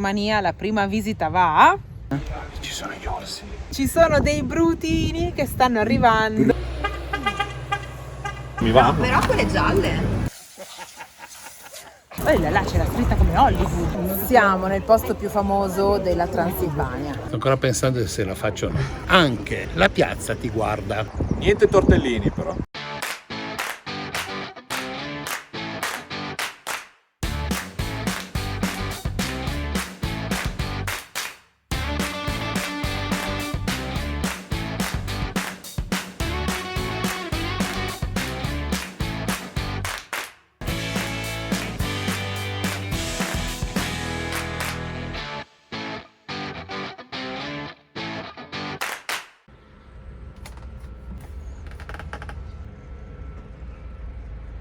Romania la prima visita va... Ci sono gli orsi. Ci sono dei brutini che stanno arrivando. Mi va? Però quelle gialle. Là c'è la scritta come Hollywood. Siamo nel posto più famoso della Transilvania. Sto ancora pensando se la faccio o no. Anche la piazza ti guarda. Niente tortellini però.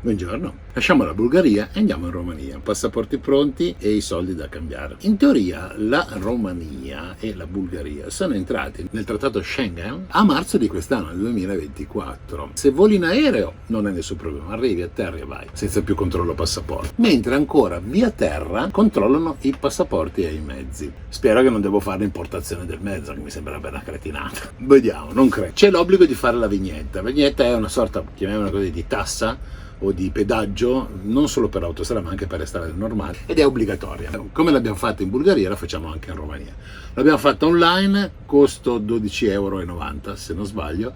Buongiorno, lasciamo la Bulgaria e andiamo in Romania. Passaporti pronti e i soldi da cambiare. In teoria la Romania e la Bulgaria sono entrati nel trattato Schengen a marzo di quest'anno, nel 2024. Se voli in aereo non è nessun problema, arrivi, atterri e vai, senza più controllo passaporti. Mentre ancora via terra controllano i passaporti e i mezzi. Spero che non devo fare l'importazione del mezzo, che mi sembrerebbe una cretinata. Vediamo, non credo. C'è l'obbligo di fare la vignetta. La vignetta è una sorta, chiamiamola così, di tassa o di pedaggio, non solo per autostrada ma anche per le strade normali, ed è obbligatoria. Come l'abbiamo fatta in Bulgaria la facciamo anche in Romania. L'abbiamo fatta online, costo 12,90 € se non sbaglio.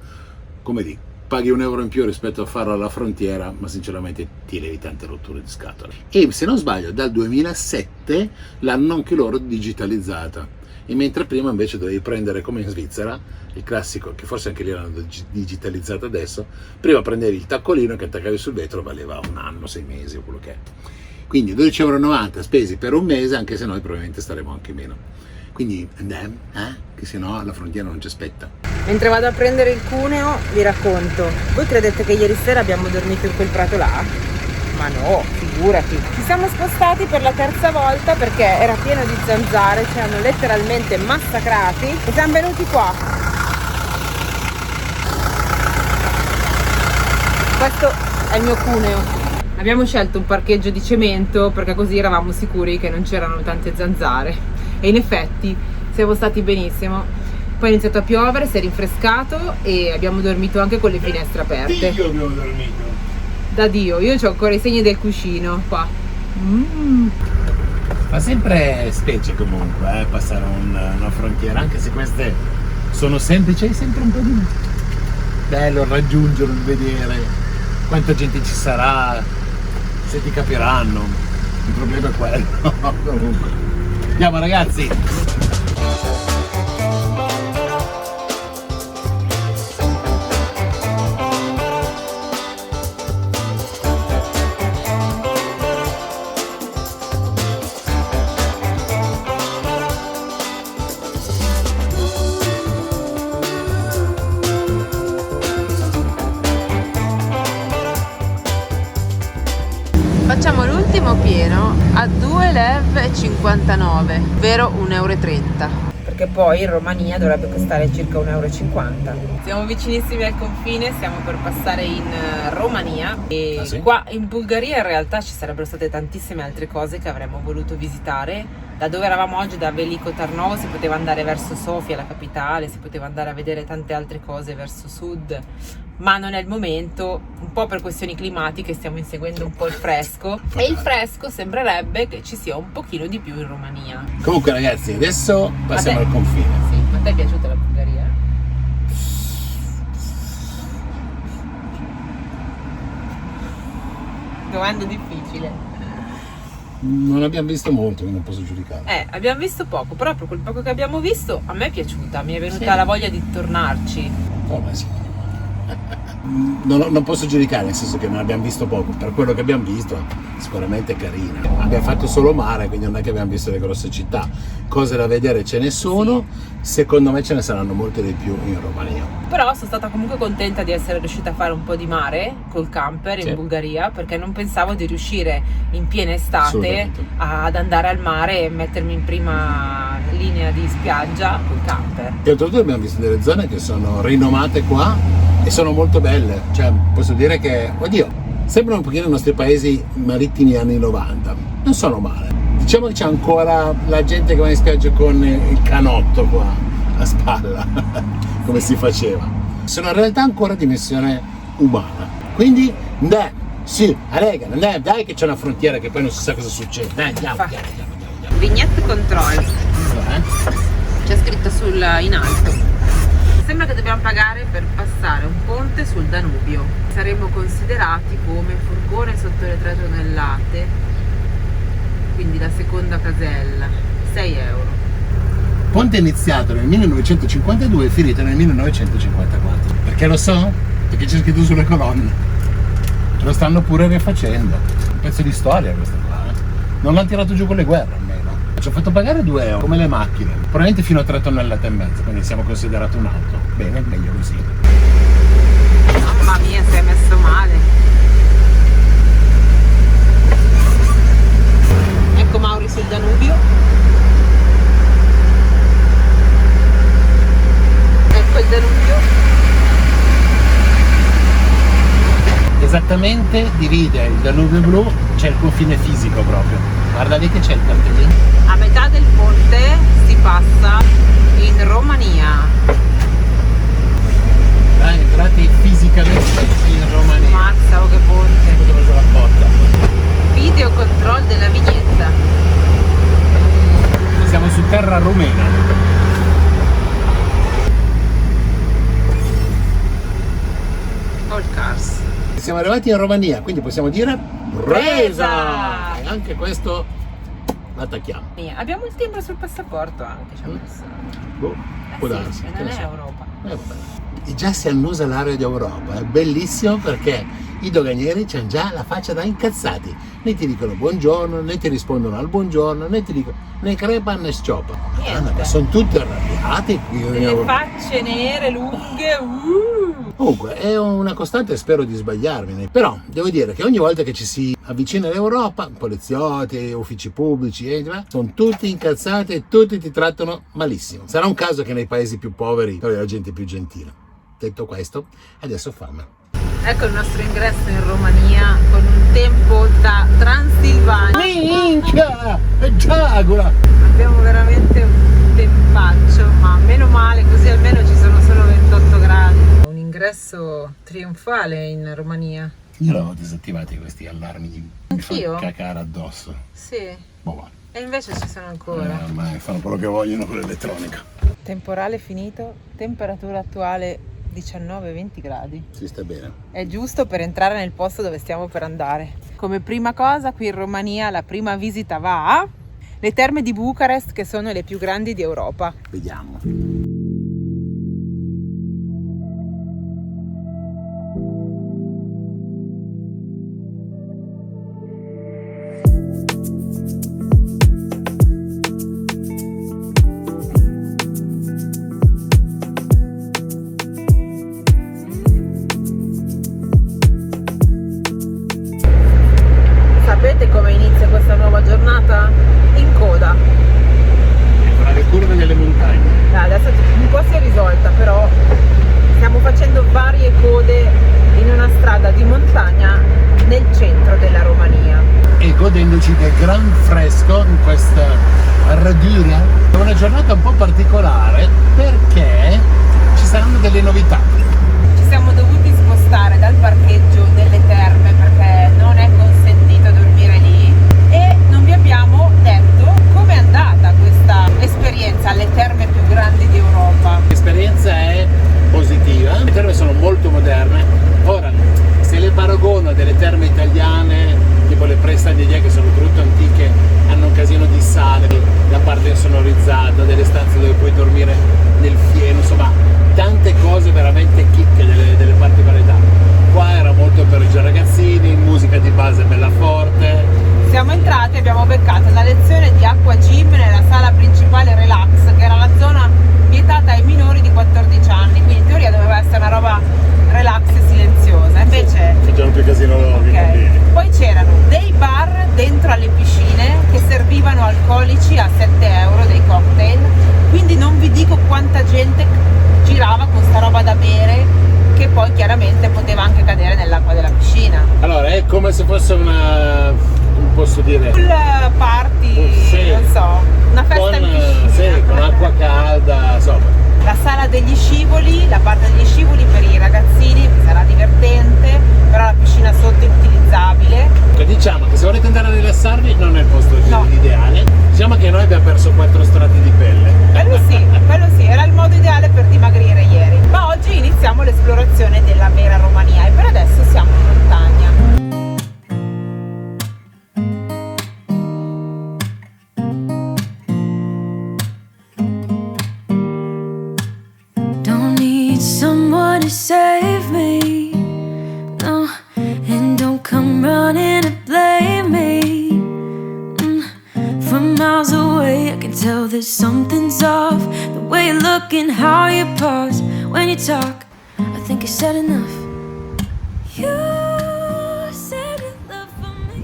Come dico, paghi €1 in più rispetto a farlo alla frontiera, ma sinceramente ti levi tante rotture di scatole. E se non sbaglio dal 2007 l'hanno anche loro digitalizzata. E mentre prima invece dovevi prendere, come in Svizzera, il classico, che forse anche lì l'hanno digitalizzato adesso, prima prendevi il taccolino che attaccavi sul vetro, valeva 1 anno, 6 mesi o quello che è. Quindi 12,90 € spesi per un mese, anche se noi probabilmente staremo anche meno. Quindi andiamo, che se no alla frontiera non ci aspetta. Mentre vado a prendere il cuneo vi racconto. Voi credete che ieri sera abbiamo dormito in quel prato là? Ma no, figurati. Ci siamo spostati per la terza volta perché era pieno di zanzare, ci hanno letteralmente massacrati e siamo venuti qua. Questo è il mio cuneo. Abbiamo scelto un parcheggio di cemento perché così eravamo sicuri che non c'erano tante zanzare. E in effetti siamo stati benissimo. Poi è iniziato a piovere, si è rinfrescato e abbiamo dormito anche con le finestre aperte. Io abbiamo dormito. Da Dio, io ho ancora i segni del cuscino qua. Fa sempre specie comunque passare una frontiera, anche se queste sono semplici, è sempre un po' di bello raggiungerlo, vedere quanta gente ci sarà, se ti capiranno. Il problema è quello. Comunque andiamo ragazzi. Facciamo l'ultimo pieno a 2,59 €, ovvero 1,30 €. Perché poi in Romania dovrebbe costare circa 1,50 €. Siamo vicinissimi al confine, stiamo per passare in Romania e sì? Qua in Bulgaria in realtà ci sarebbero state tantissime altre cose che avremmo voluto visitare. Da dove eravamo oggi, da Veliko Tarnovo, si poteva andare verso Sofia, la capitale, si poteva andare a vedere tante altre cose verso sud, ma non è il momento, un po' per questioni climatiche stiamo inseguendo un po' il fresco e il fresco sembrerebbe che ci sia un pochino di più in Romania. Comunque ragazzi, adesso passiamo al confine. Sì, ma a te è piaciuta la Bulgaria? Domanda difficile. Non abbiamo visto molto, quindi non posso giudicare. Abbiamo visto poco, però per quel poco che abbiamo visto a me è piaciuta, mi è venuta la voglia di tornarci. Come sì? Non posso giudicare, nel senso che non abbiamo visto poco. Per quello che abbiamo visto sicuramente è carina. Abbiamo fatto solo mare, quindi non è che abbiamo visto le grosse città. Cose da vedere ce ne sono, secondo me ce ne saranno molte di più in Romania. Però sono stata comunque contenta di essere riuscita a fare un po' di mare col camper in Bulgaria, perché non pensavo di riuscire in piena estate ad andare al mare e mettermi in prima linea di spiaggia col camper. E oltretutto abbiamo visto delle zone che sono rinomate qua e sono molto belle, cioè posso dire che, oddio, sembrano un pochino i nostri paesi marittimi anni 90, non sono male. Diciamo che c'è ancora la gente che va in spiaggia con il canotto qua a spalla, come si faceva. Sono in realtà ancora dimensione umana. Quindi, sì, rega, dai che c'è una frontiera che poi non si sa cosa succede. Dai, andiamo. Vignette control. C'è scritto in alto. Sembra che dobbiamo pagare per passare un ponte sul Danubio. Saremmo considerati come furgone sotto le 3 tonnellate, quindi la seconda casella, 6 euro. Ponte iniziato nel 1952 e finito nel 1954. Perché lo so? Perché c'è scritto sulle colonne. Lo stanno pure rifacendo. Un pezzo di storia questo qua. Non l'hanno tirato giù con le guerre almeno. Ci ho fatto pagare 2 euro, come le macchine. Probabilmente fino a 3 tonnellate e mezzo, quindi siamo considerati un'auto. Bene, meglio così. Mamma mia, sei messo male. Ecco Mauri sul Danubio. Ecco il Danubio. Esattamente divide il Danubio blu, c'è il confine fisico proprio. Guarda lì che c'è il cartellino. A metà del ponte si passa in Romania. Dai, entrate fisicamente in Romania. Mazza, che ponte. Ho preso la porta. Video control della vignetta. Siamo su terra rumena. All cars. Siamo arrivati in Romania, quindi possiamo dire presa! E anche questo l'attacchiamo. Abbiamo il timbro sul passaporto anche, ci ha messo. Può Sì, darsi, non che ne è so. Europa. Vabbè. E già si annusa l'area di Europa, è bellissimo perché i doganieri hanno già la faccia da incazzati, né ti dicono buongiorno, né ti rispondono al buongiorno, né ti dicono né crepa né sciopa. Ma sono tutti arrabbiati qui. Delle facce nere, lunghe. Comunque è una costante, spero di sbagliarmi, però devo dire che ogni volta che ci si avvicina all'Europa, poliziotti, uffici pubblici, sono tutti incazzati e tutti ti trattano malissimo. Sarà un caso che nei paesi più poveri trovi la gente più gentile. Detto questo, adesso fame. Ecco il nostro ingresso in Romania con un tempo da Transilvania. Minchia! È Giagola! Abbiamo veramente un tempaccio, ma meno male, così almeno ci sono solo 28 gradi. Un ingresso trionfale in Romania. Io l'avevo disattivati questi allarmi, mi Anch'io? fanno cacare addosso. Sì, Boh, va. e invece ci sono ancora. Ormai fanno quello che vogliono con l'elettronica. Temporale finito, temperatura attuale 19-20 gradi. Si sta bene. È giusto per entrare nel posto dove stiamo per andare. Come prima cosa, qui in Romania la prima visita va a le terme di Bucarest, che sono le più grandi di Europa. Vediamo. Sapete come inizia questa nuova giornata? In coda. Tra le curve delle montagne. Adesso un po' si è risolta, però stiamo facendo varie code in una strada di montagna nel centro della Romania. E godendoci del gran fresco in questa radura. È una giornata un po' particolare perché ci saranno delle novità. Ci siamo dovuti spostare dal parcheggio delle terme perché non è consentito dormire lì e non vi abbiamo detto com'è andata questa esperienza alle terme più grandi d'Europa. L'esperienza è positiva, le terme sono molto moderne. Ora, se le paragono a delle terme italiane, tipo le Prestagnie, che sono molto antiche, hanno un casino di sale, la parte insonorizzata, delle stanze dove puoi dormire nel fieno, insomma, tante cose veramente chicche, delle particolarità. Qua era molto per i ragazzini, musica di base bella forte. Siamo entrati e abbiamo beccato una lezione di acqua gym nella sala principale relax, che era la zona vietata ai minori di 14 anni, quindi in teoria doveva essere una roba relax e silenziosa, invece Facevano più casino loro, i bambini. Poi c'erano dei bar dentro alle piscine che servivano alcolici a 7 euro, dei cocktail, quindi non vi dico quanta gente girava con sta roba da bere, che poi chiaramente poteva anche cadere nell'acqua della piscina. Allora, è come se fosse un posso dire, Pool party, sì. non so, una festa in piscina. sì, con acqua calda, insomma. La sala degli scivoli, la parte degli scivoli per i ragazzini, sarà divertente, però la piscina sotto è inutilizzabile. Diciamo che se volete andare a rilassarvi non è il posto No. ideale. Diciamo che noi abbiamo perso 4 strati di pelle. Quello sì, era il modo ideale per dimagrire ieri. Ma oggi iniziamo l'esplorazione della vera Romania e per adesso siamo in montagna. Don't need someone to save me, no, and don't come running to blame me. From miles away I can tell that something's off. The way you look and how you pause when you talk, I think I said enough. You said you love for me.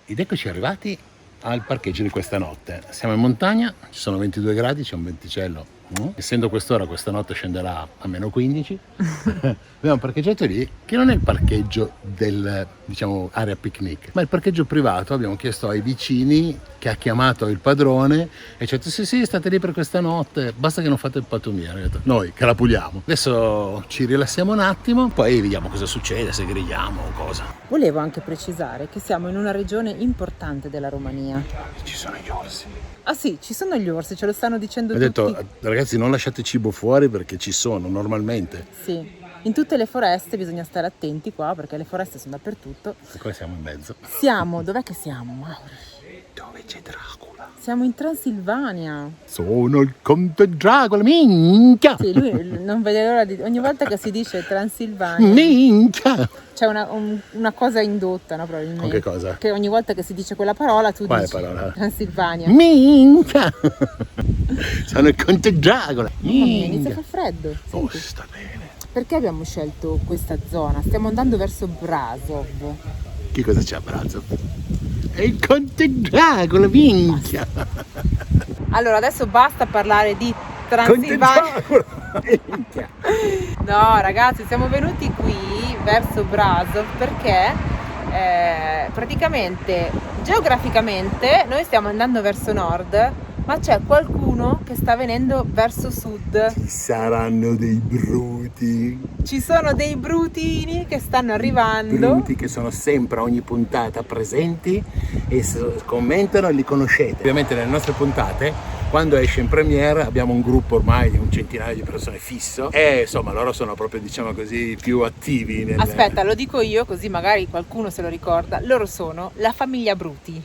Ed eccoci arrivati al parcheggio di questa notte. Siamo in montagna, ci sono 22 gradi, c'è un venticello. Essendo quest'ora, questa notte scenderà a meno 15. Abbiamo parcheggiato lì, che non è il parcheggio del, diciamo, area picnic, ma il parcheggio privato. Abbiamo chiesto ai vicini, che ha chiamato il padrone e ci ha detto sì, state lì per questa notte, basta che non fate il pattumiere. Detto, noi che la puliamo. Adesso ci rilassiamo un attimo, poi vediamo cosa succede, se grigliamo o cosa. Volevo anche precisare che siamo in una regione importante della Romania. Ci sono gli orsi. Ah sì, ci sono gli orsi, ce lo stanno dicendo Ho tutti. detto, ragazzi, non lasciate cibo fuori perché ci sono normalmente. Sì, in tutte le foreste bisogna stare attenti qua perché le foreste sono dappertutto. E qua siamo in mezzo. Dov'è che siamo, Mauri? Dove c'è Dracula? Siamo in Transilvania. Sono il conte Dracula, minchia! Sì, lui non vede l'ora di... Ogni volta che si dice Transilvania Minchia! c'è una cosa indotta, no, probabilmente. Con che cosa? Che ogni volta che si dice quella parola tu Quale dici parola? Transilvania. Minchia! Sono il conte Dracula! Mamma mia, inizia a far freddo. Oh, Senti. sta bene. Perché abbiamo scelto questa zona? Stiamo andando verso Brasov. Che cosa c'è a Brazzo? È il conte Dracula, minchia! Allora, adesso basta parlare di Conte Transilvania. Dracula! Minchia! No, ragazzi, siamo venuti qui verso Brasov perché praticamente geograficamente noi stiamo andando verso nord, ma c'è qualcuno che sta venendo verso sud. Ci saranno dei bruti. Ci sono dei brutini che stanno arrivando. Bruti che sono sempre a ogni puntata presenti e commentano e li conoscete. Ovviamente nelle nostre puntate, quando esce in premiere, abbiamo un gruppo ormai di un centinaio di persone fisso e insomma loro sono proprio, diciamo così, più attivi nel... Aspetta, lo dico io così magari qualcuno se lo ricorda. Loro sono la famiglia Bruti.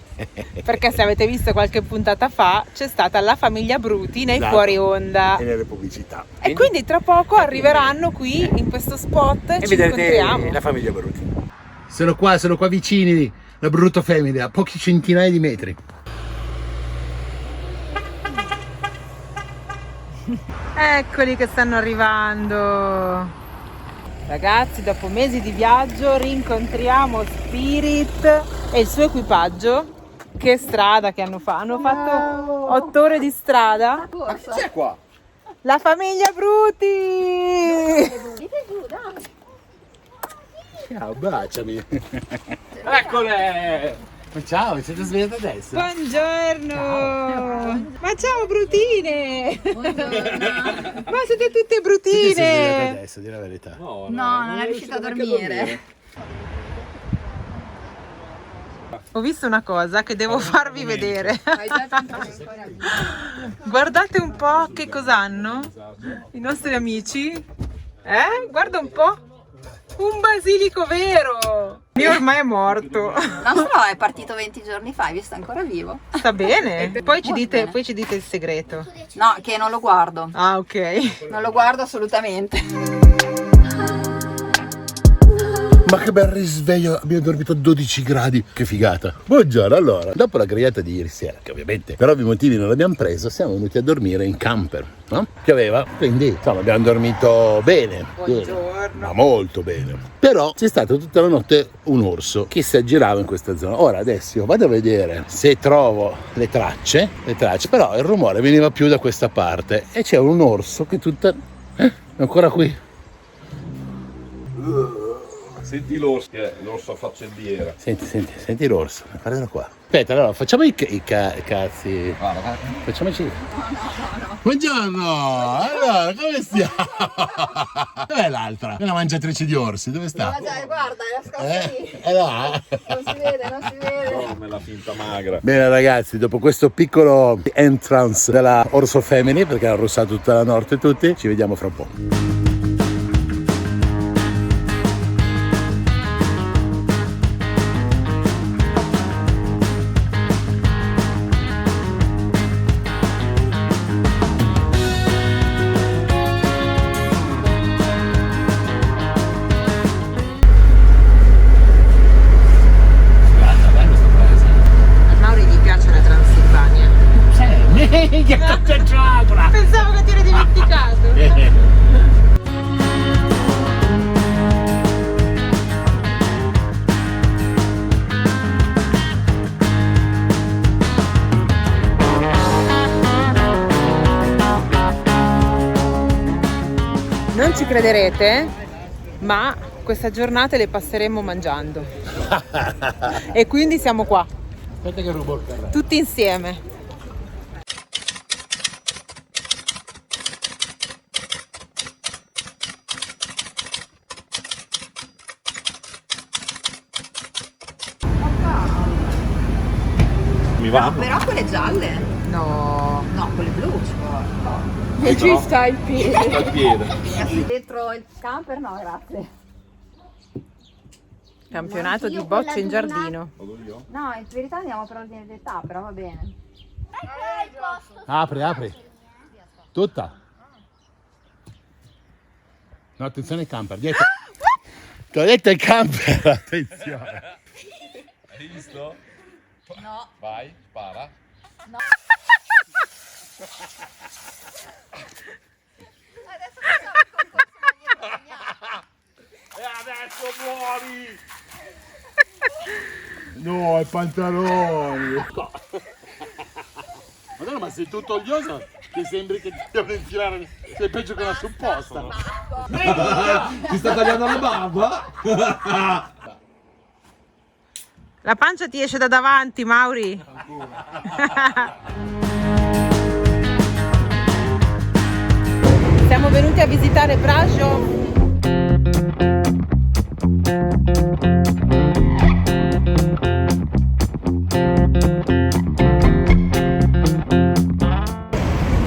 Perché se avete visto qualche puntata fa c'è stata la famiglia Bruti nei Esatto. fuori onda. E nelle pubblicità. E quindi tra poco arriveranno qui in questo spot e E ci vedrete incontriamo. la famiglia Bruti. Sono qua vicini, la brutta famiglia, a pochi centinaia di metri. Eccoli che stanno arrivando. Ragazzi, dopo mesi di viaggio rincontriamo Spirit e il suo equipaggio. Che strada che hanno fatto? Hanno fatto 8 ore di strada. Ma chi c'è qua? La famiglia Bruti! Ciao, baciami. Eccole! Ciao, siete svegliati adesso? Buongiorno! Ma ciao Brutine! Ma siete tutte Brutine! Adesso, di la verità. No, non è riuscito a dormire. Ho visto una cosa che devo farvi vedere. Hai già pensato ancora di... Guardate un po' che cosa hanno i nostri amici. Guarda un po'. Un basilico vero. Il mio ormai è morto. Il nostro è partito 20 giorni fa, hai visto, è ancora vivo. Sta bene. Poi ci Molto bene. dite il segreto. No, che non lo guardo. Ah, ok. Non lo guardo assolutamente. Ma che bel risveglio, abbiamo dormito a 12 gradi, che figata. Buongiorno, allora, dopo la grigliata di ieri sera, che ovviamente per ovvi motivi non l'abbiamo preso, siamo venuti a dormire in camper, no? Pioveva, quindi insomma abbiamo dormito bene. Buongiorno. Ma molto bene. Però c'è stato tutta la notte un orso che si aggirava in questa zona. Ora adesso io vado a vedere se trovo le tracce, però il rumore veniva più da questa parte e c'è un orso che è ancora qui. Senti l'orso, che è l'orso a faccendiera. Senti l'orso, guardalo qua. Aspetta, allora facciamo i cazzi. Guarda. Facciamoci. Buongiorno! Allora, come stiamo? Dov'è l'altra? È la mangiatrice di orsi, dove sta? Guarda, è nascosta lì. È là. Non si vede. Come la finta magra. Bene ragazzi, dopo questo piccolo entrance della Orso Family, perché ha arrossato tutta la notte tutti, ci vediamo fra un po'. A Mauri gli piace la Transilvania. Pensavo che ti eri dimenticato. Non ci crederete, ma questa giornata le passeremo mangiando. E quindi siamo qua, Aspetta che rubo il carrello. tutti insieme. Mi va? Però quelle gialle? No. No, quelle blu ci può. E ci sta il piede. Al piede. Dentro il camper no, grazie. Campionato di bocce in giardino. No, in verità andiamo per ordine d'età, però va bene. Apri. Tutta. No, attenzione ai camper, dietro. Ti ho detto il camper, attenzione. Hai visto? No. Vai, spara. Adesso facciamo il concorso E adesso muori! No, i pantaloni. Madonna, ma sei tutto olioso? Che sembri che ti devono infilare. Sei peggio che una supposta. Ti sta tagliando la barba? La pancia ti esce da davanti, Mauri. Siamo venuti a visitare Brașov.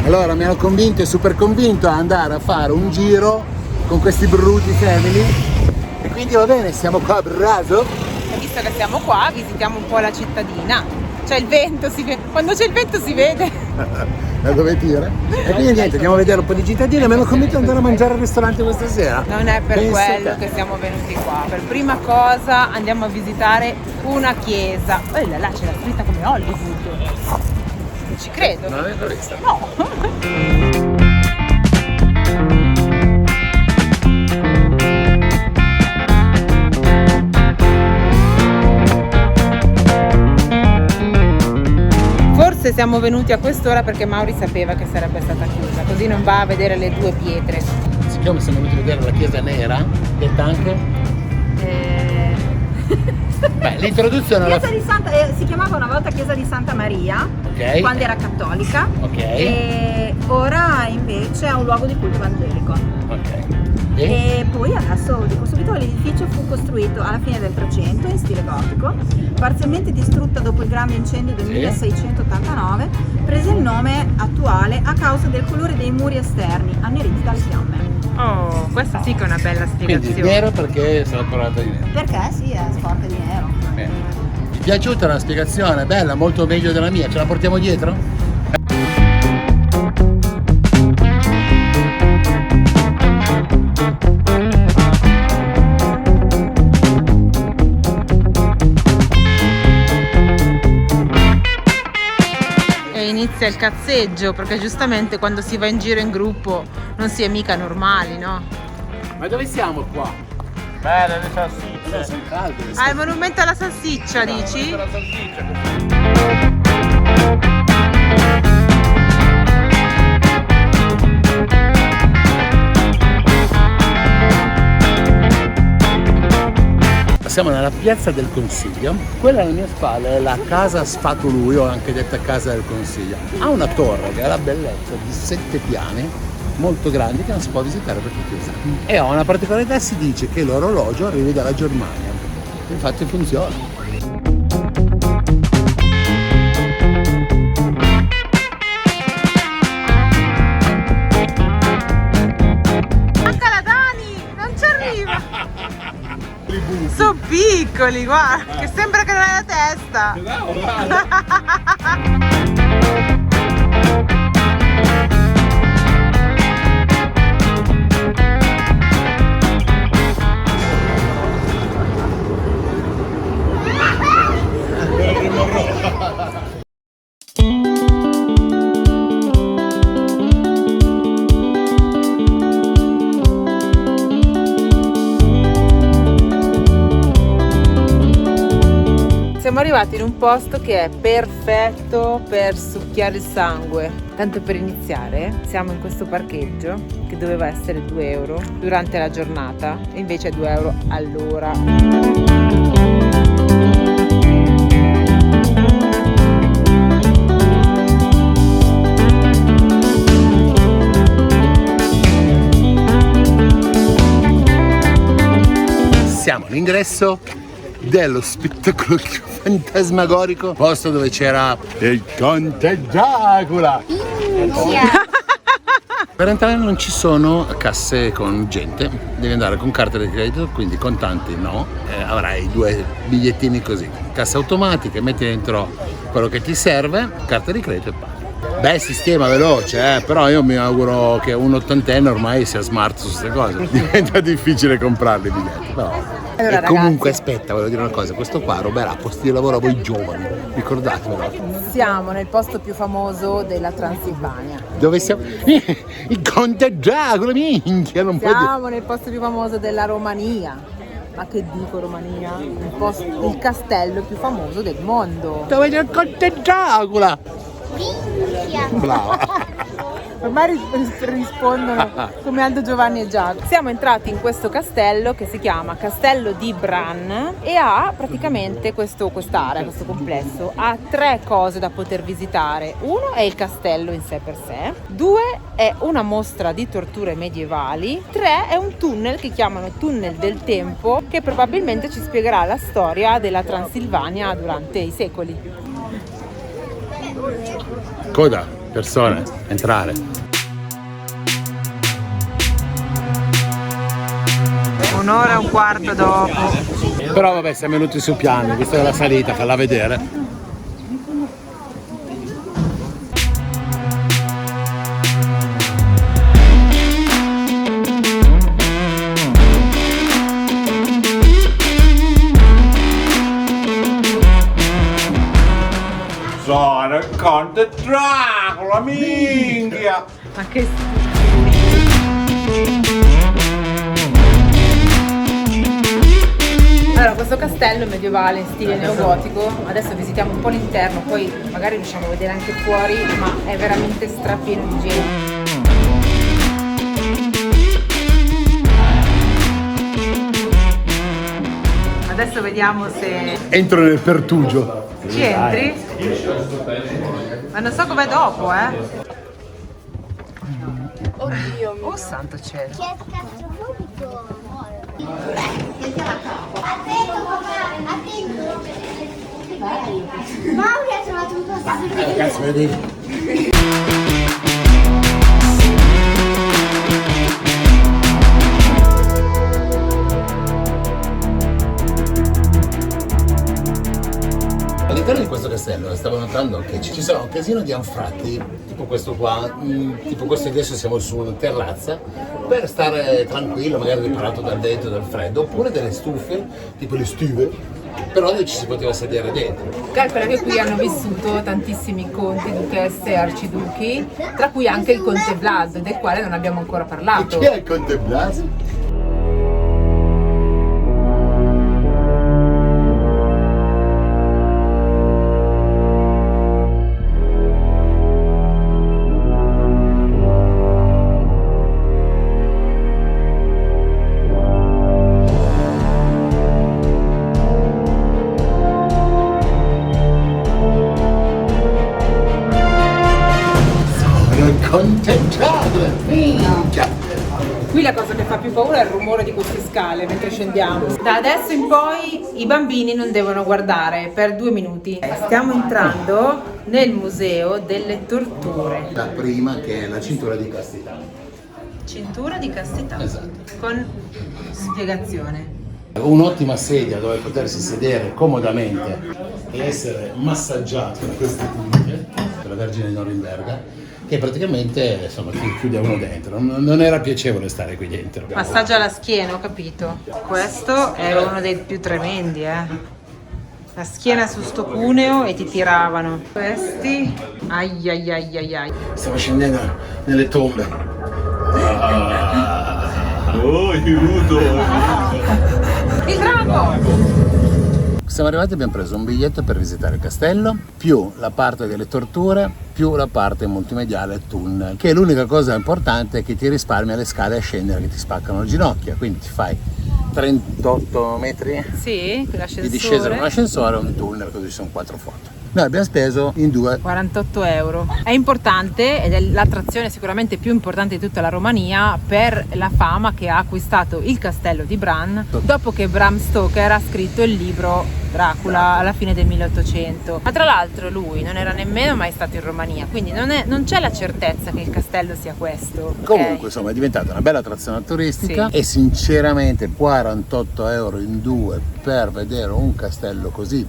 Allora mi hanno convinto e super convinto a andare a fare un giro con questi bruti family. E quindi va bene, siamo qua a Brașov. E visto che siamo qua, visitiamo un po' la cittadina. C'è il vento, si vede. Quando c'è il vento si vede. Da dove tira? E quindi niente, andiamo a vedere un po' di cittadina. Mi hanno convinto ad andare a mangiare al ristorante questa sera. Non è per Pensa quello te. che siamo venuti qua. Per prima cosa andiamo a visitare una chiesa. Oh là là, c'è la scritta come Hollywood. Non ci credo. Non l'ho vista. No. Forse siamo venuti a quest'ora perché Mauri sapeva che sarebbe stata chiusa, così non va a vedere le due pietre. Siccome siamo venuti a vedere la chiesa nera, detta anche. Beh, l'introduzione alla Chiesa di Santa, si chiamava una volta Chiesa di Santa Maria, Ok. quando era cattolica, Ok. e ora invece è un luogo di culto evangelico. Ok. E poi adesso, dico subito, l'edificio fu costruito alla fine del 300 in stile gotico, parzialmente distrutta dopo il grande incendio del Sì. 1689, prese il nome attuale a causa del colore dei muri esterni, anneriti dalle fiamme. Oh, questa sì che è una bella Quindi spiegazione. nero perché sono colorata di nero. Perché sì, è sporca di nero. Bene. Ti è piaciuta la spiegazione? Bella, molto meglio della mia. Ce la portiamo dietro? E inizia il cazzeggio, perché giustamente quando si va in giro in gruppo non si è mica normali, no? Ma dove siamo qua? Bene, le salsicce. Sono calde. Ah, il monumento alla salsiccia, dici? La salsiccia. Siamo nella piazza del Consiglio. Quella alle mie spalle è la casa Sfatului, o anche detta casa del Consiglio. Ha una torre che ha la bellezza di 7 piani, molto grandi, che non si può visitare perché è chiusa. E ha una particolarità, si dice che l'orologio arrivi dalla Germania. Infatti funziona. Sono piccoli, guarda, che sembra che non hai la testa. Siamo arrivati in un posto che è perfetto per succhiare il sangue. Tanto per iniziare, siamo in questo parcheggio che doveva essere 2 euro durante la giornata e invece è 2 euro all'ora. Siamo all'ingresso dello spettacolo fantasmagorico, posto dove c'era il Conte Dracula. Per entrare non ci sono casse con gente, devi andare con carta di credito, quindi contanti no, avrai 2 bigliettini così, casse automatiche, metti dentro quello che ti serve, carta di credito e paghi. Beh, sistema veloce, però io mi auguro che un ottantenne ormai sia smart su queste cose, diventa difficile comprarli i biglietti, però. Allora, E comunque ragazzi, aspetta, voglio dire una cosa, questo qua ruberà posti di lavoro a voi giovani, ricordatevelo. siamo nel posto più famoso della Transilvania. Dove siamo? Il Conte Dracula, minchia, non puoi dire. Siamo nel posto più famoso della Romania. Ma che dico Romania? Il castello più famoso del mondo. Dove c'è il Conte Dracula? Brava. Ormai rispondono come Aldo, Giovanni e Giacomo. Siamo entrati in questo castello che si chiama Castello di Bran e ha praticamente quest'area, questo complesso. Ha 3 cose da poter visitare. 1 è il castello in sé per sé, 2 è una mostra di torture medievali, 3 è un tunnel che chiamano Tunnel del Tempo, che probabilmente ci spiegherà la storia della Transilvania durante i secoli. Coda, persone, entrare. Un'ora e un quarto dopo. Però vabbè, siamo venuti sul piano, questa è la salita, falla vedere. Sono il Conte Dracula, minchia! Ma che Allora, questo castello medievale in stile neogotico, adesso visitiamo un po' l'interno, poi magari riusciamo a vedere anche fuori, ma è veramente strapieno di gente. Adesso vediamo se Entro nel pertugio. ci entri. Ma non so com'è dopo, Oddio mio. Oh santo cielo. Mauri ha trovato un posto. Cazzo, vedi? All'interno di questo castello stavo notando che ci sono un casino di anfratti, tipo questo qua, tipo questo adesso siamo su una terrazza, per stare tranquillo, magari riparato dal vento e dal freddo, oppure delle stufe, tipo le stuve, però dove ci si poteva sedere dentro. Calcola che qui hanno vissuto tantissimi conti, duchesse e arciduchi, tra cui anche il conte Vlad, del quale non abbiamo ancora parlato. Chi è il Conte Blas? Attenzione, minchia! Qui la cosa che fa più paura è il rumore di queste scale mentre scendiamo. Da adesso in poi i bambini non devono guardare per 2 minuti. Stiamo entrando nel museo delle torture. La prima che è la cintura di castità. Cintura di castità. Esatto. Con spiegazione. Un'ottima sedia dove potersi sedere comodamente e essere massaggiato da queste punte, per la Vergine di Norimberga, che praticamente insomma ti chiude uno dentro. Non era piacevole stare qui dentro. Massaggio alla schiena, ho capito. Questo è uno dei più tremendi, La schiena su sto cuneo e ti tiravano. Questi, ai ai ai ai ai. Stiamo scendendo nelle tombe. Oh, aiuto! Il drago! Siamo arrivati e abbiamo preso un biglietto per visitare il castello, più la parte delle torture, più la parte multimediale tunnel, che è l'unica cosa importante, che ti risparmia le scale a scendere che ti spaccano le ginocchia, quindi ti fai 38 metri Sì, di discesa con un ascensore e un tunnel, così sono 4 foto. Noi abbiamo speso in 2 48 euro. È importante ed è l'attrazione sicuramente più importante di tutta la Romania per la fama che ha acquistato il castello di Bran dopo che Bram Stoker ha scritto il libro Dracula alla fine del 1800. Ma tra l'altro lui non era nemmeno mai stato in Romania, quindi non c'è la certezza che il castello sia questo. Comunque insomma è diventata una bella attrazione turistica, Sì. e sinceramente 48 euro in 2 per vedere un castello così,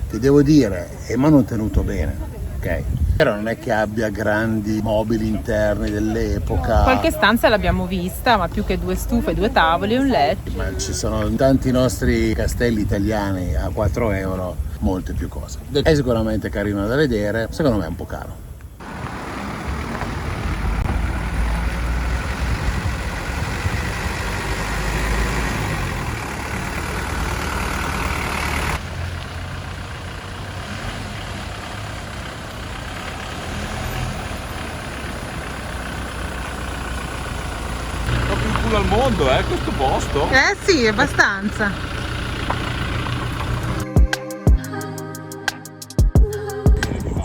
ti devo dire, è manutenuto bene, ok? Però non è che abbia grandi mobili interni dell'epoca. Qualche stanza l'abbiamo vista, ma più che 2 stufe, 2 tavoli e un letto. Ma ci sono tanti nostri castelli italiani a 4 euro, molte più cose. È sicuramente carino da vedere, secondo me è un po' caro. Proprio in culo al mondo, questo posto. Sì, abbastanza.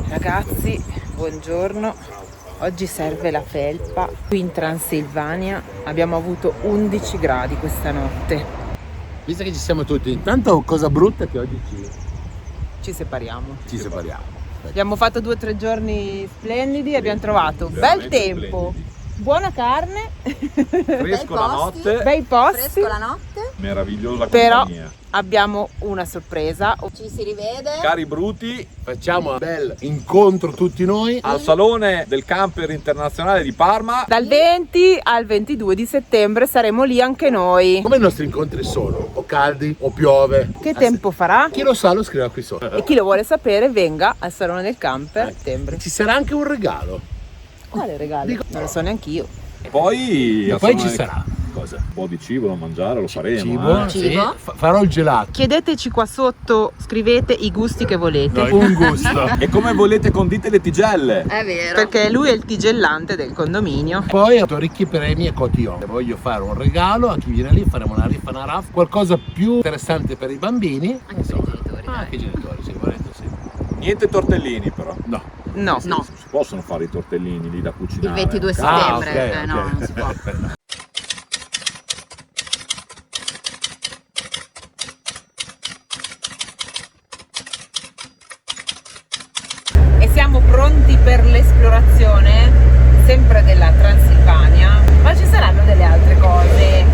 Ragazzi, buongiorno. Oggi serve la felpa. Qui in Transilvania abbiamo avuto 11 gradi questa notte. Visto che ci siamo tutti, intanto cosa brutta che oggi Ci separiamo. ci separiamo. Abbiamo fatto 2 o 3 giorni splendidi, abbiamo trovato bel tempo, buona carne, Fresco la notte, bei posti, Fresco la notte, meravigliosa però compagnia. abbiamo una sorpresa. ci si rivede. Cari bruti, Facciamo un bel incontro tutti noi. al Salone del Camper Internazionale di Parma. Dal 20 al 22 di settembre saremo lì anche noi. Come i nostri incontri sono, o caldi o piove. Che tempo farà? Chi lo sa lo scrive qui sotto. E chi lo vuole sapere venga al Salone del Camper a settembre. Ci sarà anche un regalo. Quale regalo? Non lo so neanch'io. Poi, E poi ci sarà. Cosa? un po' di cibo da mangiare, lo faremo. Cibo? Sì. Cibo? Farò il gelato. Chiedeteci qua sotto, scrivete i gusti che volete. Un gusto. E come volete condite le tigelle? È vero. Perché lui è il tigellante del condominio. Poi ho ricchi premi e cotillon. Voglio fare un regalo a chi viene lì, faremo una riffa, una raff, qualcosa più interessante per i bambini. Anche per i genitori. Anche i genitori, sì, volete, sì. Niente tortellini però. No. No, No. Si possono fare i tortellini lì da cucinare. Il 22 Ah, settembre. ok, No, ok. non si può. E siamo pronti per l'esplorazione sempre della Transilvania, ma ci saranno delle altre cose.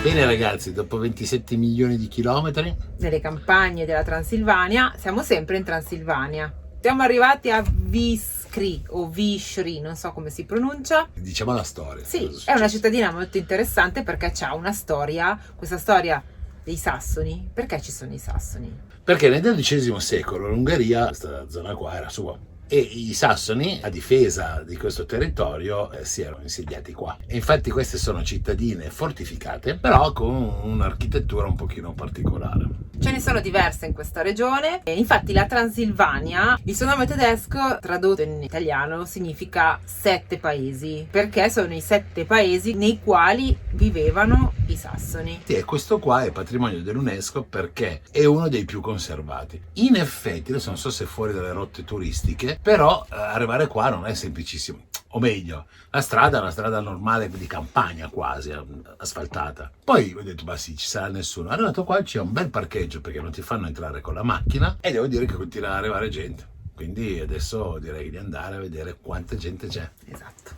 Bene ragazzi, dopo 27 milioni di chilometri, Nelle campagne della Transilvania, siamo sempre in Transilvania. Siamo arrivati a Viskri o Vishri, non so come si pronuncia. diciamo la storia. Sì, Cosa è una succede? cittadina molto interessante perché c'ha una storia, questa storia dei Sassoni. Perché ci sono i Sassoni? Perché nel XII secolo l'Ungheria, questa zona qua, era sua. e i sassoni, a difesa di questo territorio, si erano insediati qua. E infatti queste sono cittadine fortificate, però con un'architettura un pochino particolare. Ce ne sono diverse in questa regione e infatti la Transilvania, il suo nome tedesco tradotto in italiano significa 7 paesi, perché sono i 7 paesi nei quali vivevano i sassoni. E questo qua è patrimonio dell'UNESCO perché è uno dei più conservati. In effetti, adesso non so se è fuori dalle rotte turistiche, però arrivare qua non è semplicissimo. O meglio, la strada è una strada normale di campagna quasi, asfaltata. Poi ho detto, ma sì, ci sarà nessuno. Arrivato qua c'è un bel parcheggio perché non ti fanno entrare con la macchina e devo dire che continua ad arrivare gente. Quindi adesso direi di andare a vedere quanta gente c'è. Esatto.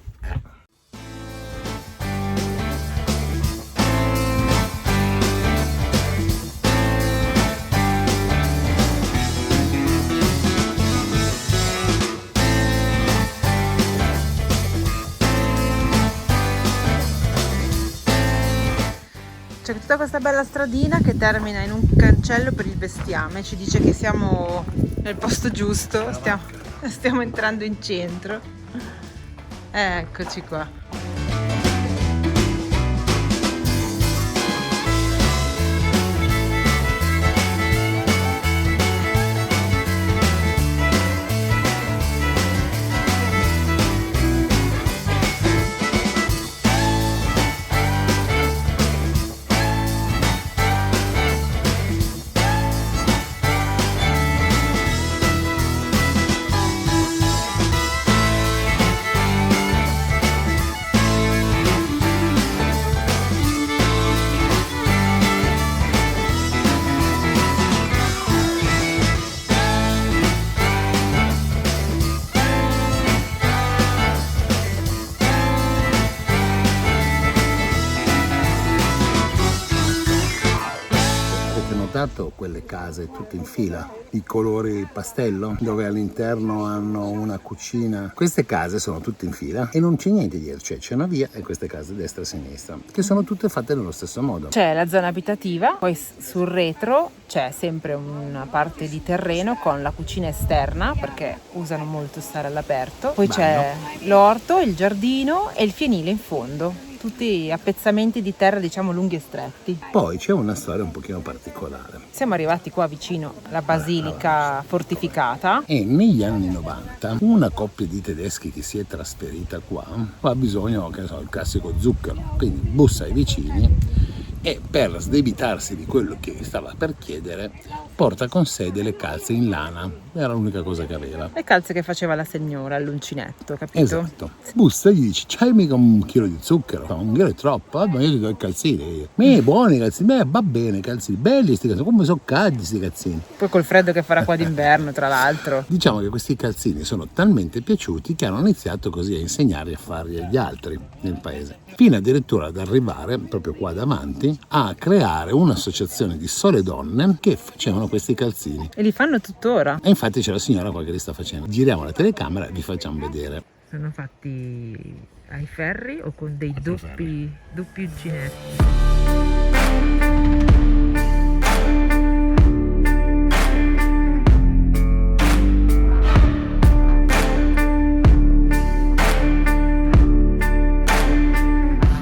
C'è tutta questa bella stradina che termina in un cancello per il bestiame, ci dice che siamo nel posto giusto, stiamo entrando in centro. Eccoci qua. Quelle case tutte in fila, i colori pastello, dove all'interno hanno una cucina. Queste case sono tutte in fila e non c'è niente dietro, cioè c'è una via e queste case destra e sinistra, che sono tutte fatte nello stesso modo. C'è la zona abitativa, poi sul retro c'è sempre una parte di terreno con la cucina esterna, perché usano molto stare all'aperto. Poi c'è l'orto, il giardino e il fienile in fondo. Tutti appezzamenti di terra, diciamo, lunghi e stretti. Poi c'è una storia un pochino particolare. Siamo arrivati qua vicino alla basilica fortificata. E negli anni 90 una coppia di tedeschi che si è trasferita qua ha bisogno, che ne so, il classico zucchero. Quindi bussa ai vicini e per sdebitarsi di quello che stava per chiedere porta con sé delle calze in lana. Era l'unica cosa che aveva. Le calze che faceva la signora all'uncinetto, capito? Esatto. Bussa e gli dice: c'hai mica un chilo di zucchero? Un chilo è troppo, ma io ti do i calzini. Buoni i calzini, va bene, calzini belli sti calzini, come sono caldi sti calzini. Poi col freddo che farà qua d'inverno, tra l'altro. Diciamo che questi calzini sono talmente piaciuti che hanno iniziato così a insegnare a farli agli altri nel paese, fino addirittura ad arrivare proprio qua davanti a creare un'associazione di sole donne che facevano questi calzini. E li fanno tuttora. E infatti c'è la signora qua che li sta facendo. Giriamo la telecamera e vi facciamo vedere. Sono fatti ai ferri o con dei doppi uncinetti?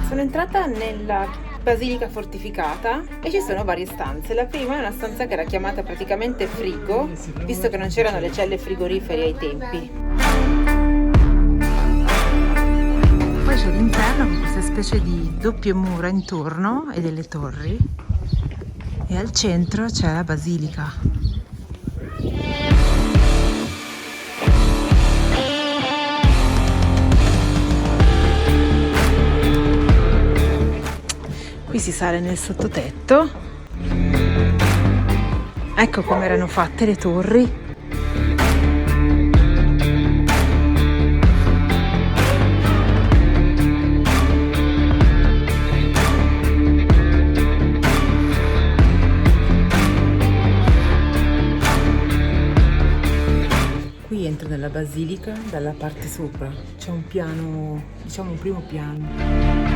Sono entrata nella basilica fortificata e ci sono varie stanze. La prima è una stanza che era chiamata praticamente frigo, visto che non c'erano le celle frigorifere ai tempi. Poi c'è l'interno con questa specie di doppie mura intorno e delle torri, e al centro c'è la basilica. Qui si sale nel sottotetto. Ecco come erano fatte le torri. Qui entro nella basilica dalla parte sopra. C'è un piano, diciamo un primo piano.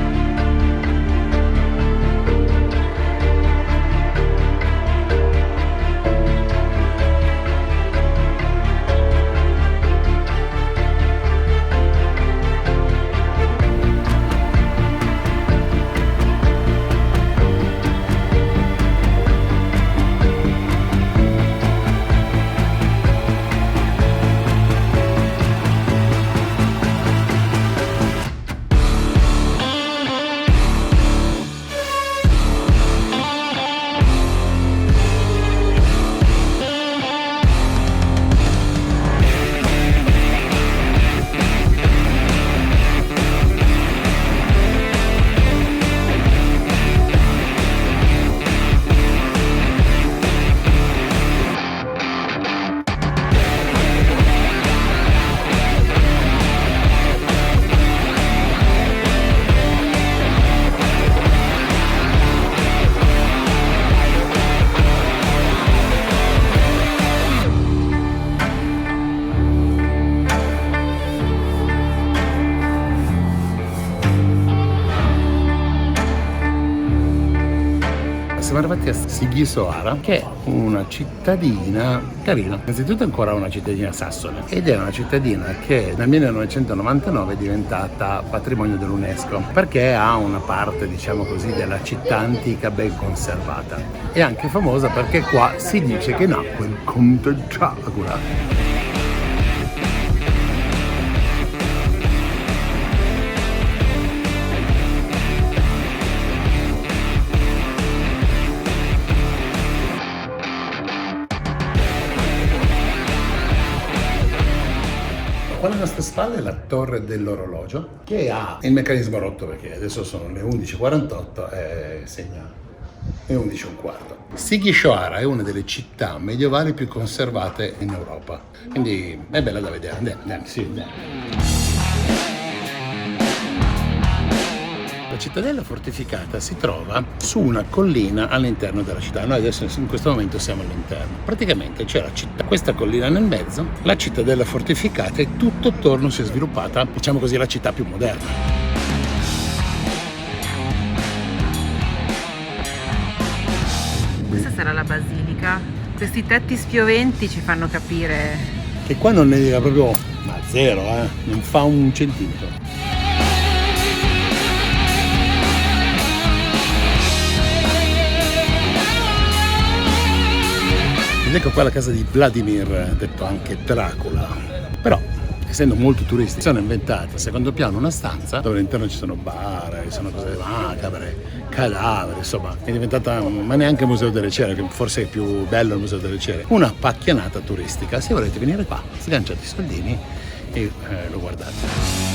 Siamo arrivati a Sighisoara, che è una cittadina carina. Innanzitutto è ancora una cittadina sassone ed è una cittadina che nel 1999 è diventata patrimonio dell'UNESCO perché ha una parte, diciamo così, della città antica ben conservata. È anche famosa perché qua si dice che nacque il Conte Dracula. Qua alle nostre spalle è la torre dell'orologio che ha il meccanismo rotto perché adesso sono le 11:48 e segna le 11:15. Sighisoara è una delle città medievali più conservate in Europa, quindi è bella da vedere. Andiamo, sì, andiamo. La cittadella fortificata si trova su una collina all'interno della città. Noi adesso in questo momento siamo all'interno. Praticamente c'è la città, questa collina nel mezzo, la cittadella fortificata e tutto attorno si è sviluppata, diciamo così, la città più moderna. Questa sarà la basilica. Questi tetti spioventi ci fanno capire Che qua non è proprio, ma zero, non fa un centimetro. Ed ecco qua la casa di Vladimir, detto anche Dracula. Però, essendo molto turisti, sono inventati al secondo piano una stanza dove all'interno ci sono bar, ci sono cose macabre, cadaveri, insomma, è diventata, ma neanche Museo delle Cere, che forse è più bello il Museo delle Cere, una pacchianata turistica. Se volete venire qua, sganciate i soldini e lo guardate.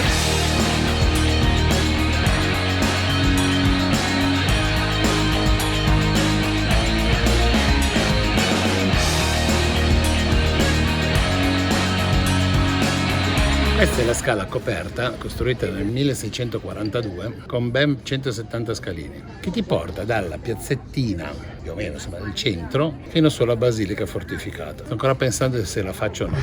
Questa è la scala coperta, costruita nel 1642, con ben 170 scalini, che ti porta dalla piazzettina, più o meno insomma, del centro, fino sulla basilica fortificata. Sto ancora pensando se la faccio o no.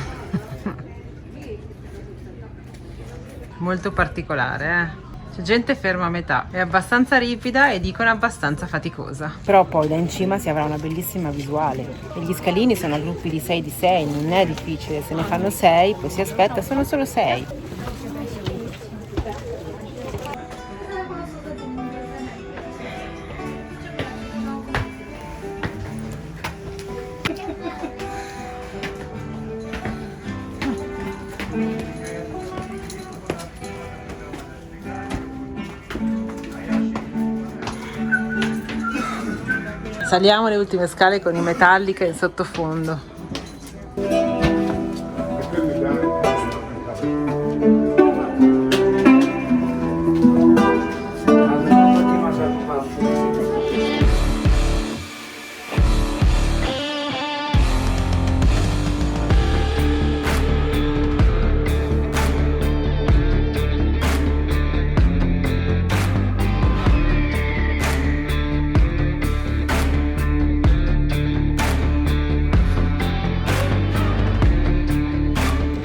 molto particolare, C'è gente ferma a metà, è abbastanza ripida e dicono abbastanza faticosa. Però poi da in cima si avrà una bellissima visuale e gli scalini sono a gruppi di 6 di 6, non è difficile, se ne fanno 6 poi si aspetta, sono solo 6. Saliamo le ultime scale con i Metallica in sottofondo.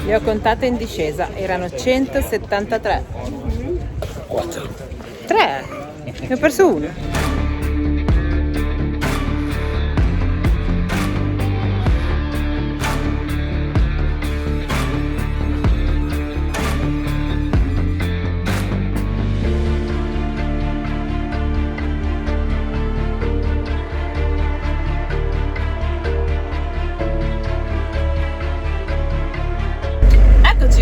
Le ho contate in discesa, erano 173. 4. 3? Ne ho perso uno.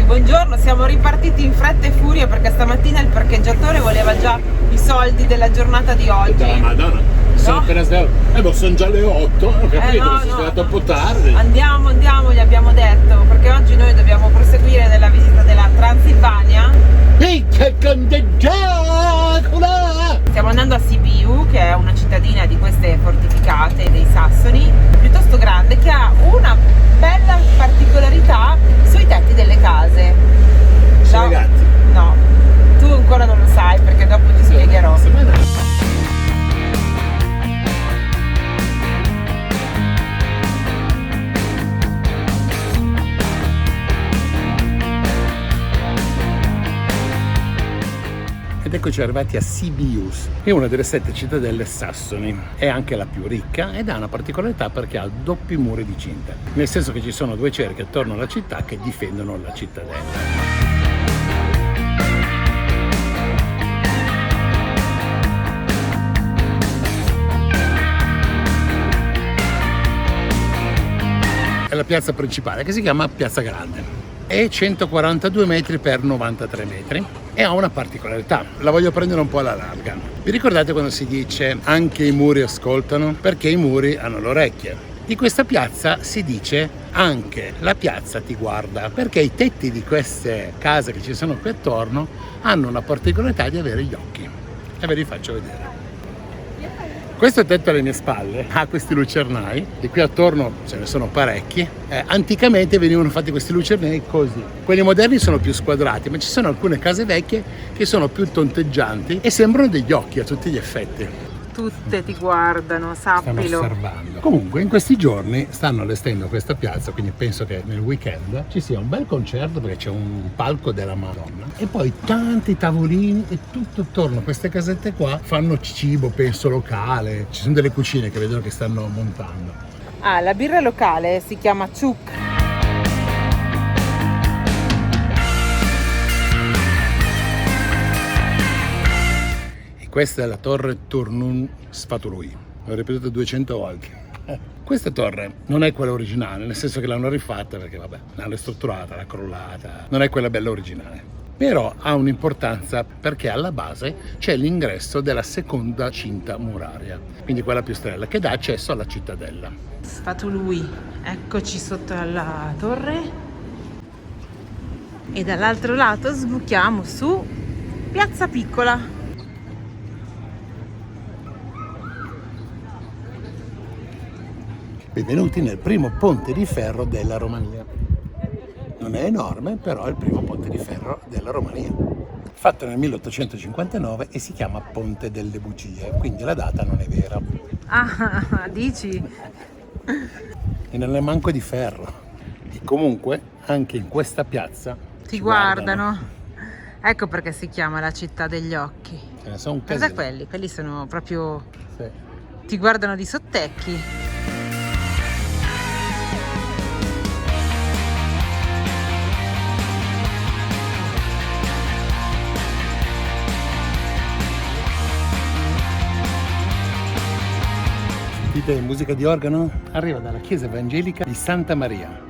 Buongiorno, siamo ripartiti in fretta e furia perché stamattina il parcheggiatore voleva già i soldi della giornata di oggi. Madonna, sono appena svegliato. Ma sono già le 8, ho capito, sono svegliato un po' tardi. Andiamo, gli abbiamo detto, perché oggi noi dobbiamo proseguire nella visita della Transilvania. Minchia con Dracula! Stiamo andando a Sibiu, che è una cittadina di queste fortificate dei Sassoni, piuttosto grande, che ha una bella particolarità sui tetti delle case. Sono legati? No, tu ancora non lo sai perché dopo ti spiegherò. Ed eccoci arrivati a Sibius, che è una delle 7 cittadelle sassoni. È anche la più ricca ed ha una particolarità perché ha doppi muri di cinta, nel senso che ci sono 2 cerchi attorno alla città che difendono la cittadella. È la piazza principale che si chiama Piazza Grande. È 142 metri per 93 metri e ha una particolarità. La voglio prendere un po' alla larga. Vi ricordate quando si dice anche i muri ascoltano? Perché i muri hanno le orecchie. Di questa piazza si dice anche la piazza ti guarda, perché i tetti di queste case che ci sono qui attorno hanno una particolarità di avere gli occhi. E ve li faccio vedere. Questo tetto alle mie spalle ha questi lucernai, di qui attorno ce ne sono parecchi. Anticamente venivano fatti questi lucernai così. Quelli moderni sono più squadrati, ma ci sono alcune case vecchie che sono più tonteggianti e sembrano degli occhi a tutti gli effetti. Tutte ti guardano, Stanno sappilo. osservando. Comunque in questi giorni stanno allestendo questa piazza, quindi penso che nel weekend ci sia un bel concerto perché c'è un palco della Madonna e poi tanti tavolini e tutto attorno a queste casette qua fanno cibo, penso locale, ci sono delle cucine che vedono che stanno montando. Ah, la birra locale si chiama Chuk. Questa è la torre Turnun Sfatului, l'ho ripetuto 200 volte. Questa torre non è quella originale, nel senso che l'hanno rifatta perché vabbè, l'hanno ristrutturata, l'hanno crollata, non è quella bella originale. Però ha un'importanza perché alla base c'è l'ingresso della seconda cinta muraria, quindi quella più strella, che dà accesso alla cittadella. Sfatului, eccoci sotto alla torre e dall'altro lato sbuchiamo su Piazza Piccola. Benvenuti nel primo ponte di ferro della Romania. Non è enorme, però è il primo ponte di ferro della Romania. Fatto nel 1859 e si chiama Ponte delle Bugie, quindi la data non è vera. Ah, dici? E non è manco di ferro. E comunque anche in questa piazza Ti ci guardano. Ecco perché si chiama la città degli occhi. Ce ne sono un Guarda casino. quelli sono proprio... Sì. ti guardano di sottecchi. Sentite musica di organo? Arriva dalla chiesa evangelica di Santa Maria.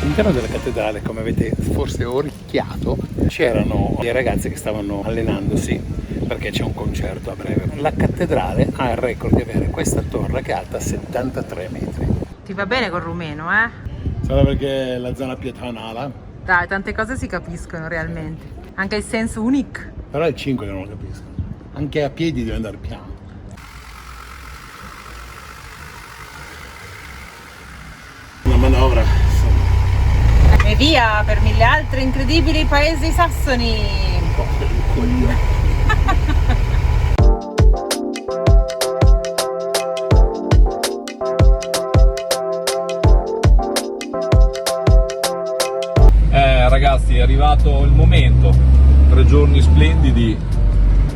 All'interno della cattedrale, come avete forse orecchiato, c'erano dei ragazzi che stavano allenandosi perché c'è un concerto a breve. La cattedrale ha il record di avere questa torre che è alta 73 metri. Ti va bene col rumeno, eh? Sarà perché è la zona pietonale, Dai, tante cose si capiscono realmente. Anche il senso unique. però il 5 che non lo capisco. Anche a piedi deve andare piano. Una manovra. E via per 1000 altri incredibili paesi sassoni. Ragazzi, è arrivato il momento. 3 giorni splendidi,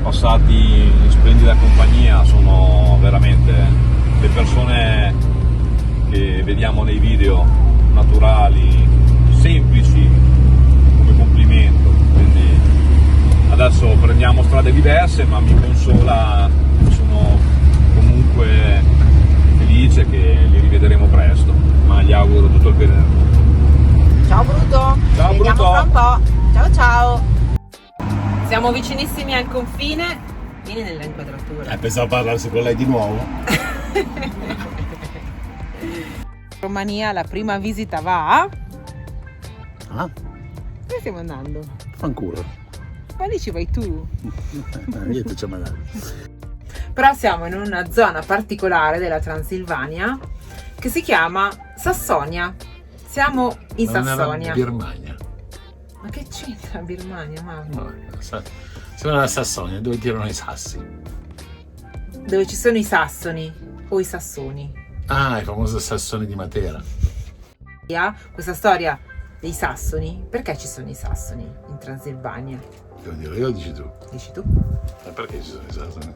passati in splendida compagnia. Sono veramente le persone che vediamo nei video, naturali, semplici come complimento. Quindi adesso prendiamo strade diverse, ma mi consola, sono comunque felice che li rivedremo presto, ma gli auguro tutto il bene del mondo. Ciao Bruto. Ciao, Ci vediamo Bruto. fra un po'. Ciao ciao. Siamo vicinissimi al confine. Vieni nella inquadratura. Pensavo parlarsi con lei di nuovo. Romania, la prima visita va. Ah, Dove stiamo andando? fanculo. Ma lì ci vai tu. Niente c'è mai. Però siamo in una zona particolare della Transilvania che si chiama Sassonia. Siamo in Sassonia. Birmania. Ma che c'entra Birmania, mamma? No, si Sembra la Sassonia, dove tirano i sassi. Dove ci sono i sassoni o i sassoni. Ah, il famoso Sassone di Matera. Questa storia dei sassoni, perché ci sono i sassoni in Transilvania? Devo dire io o dici tu? Dici tu? Perché ci sono i sassoni?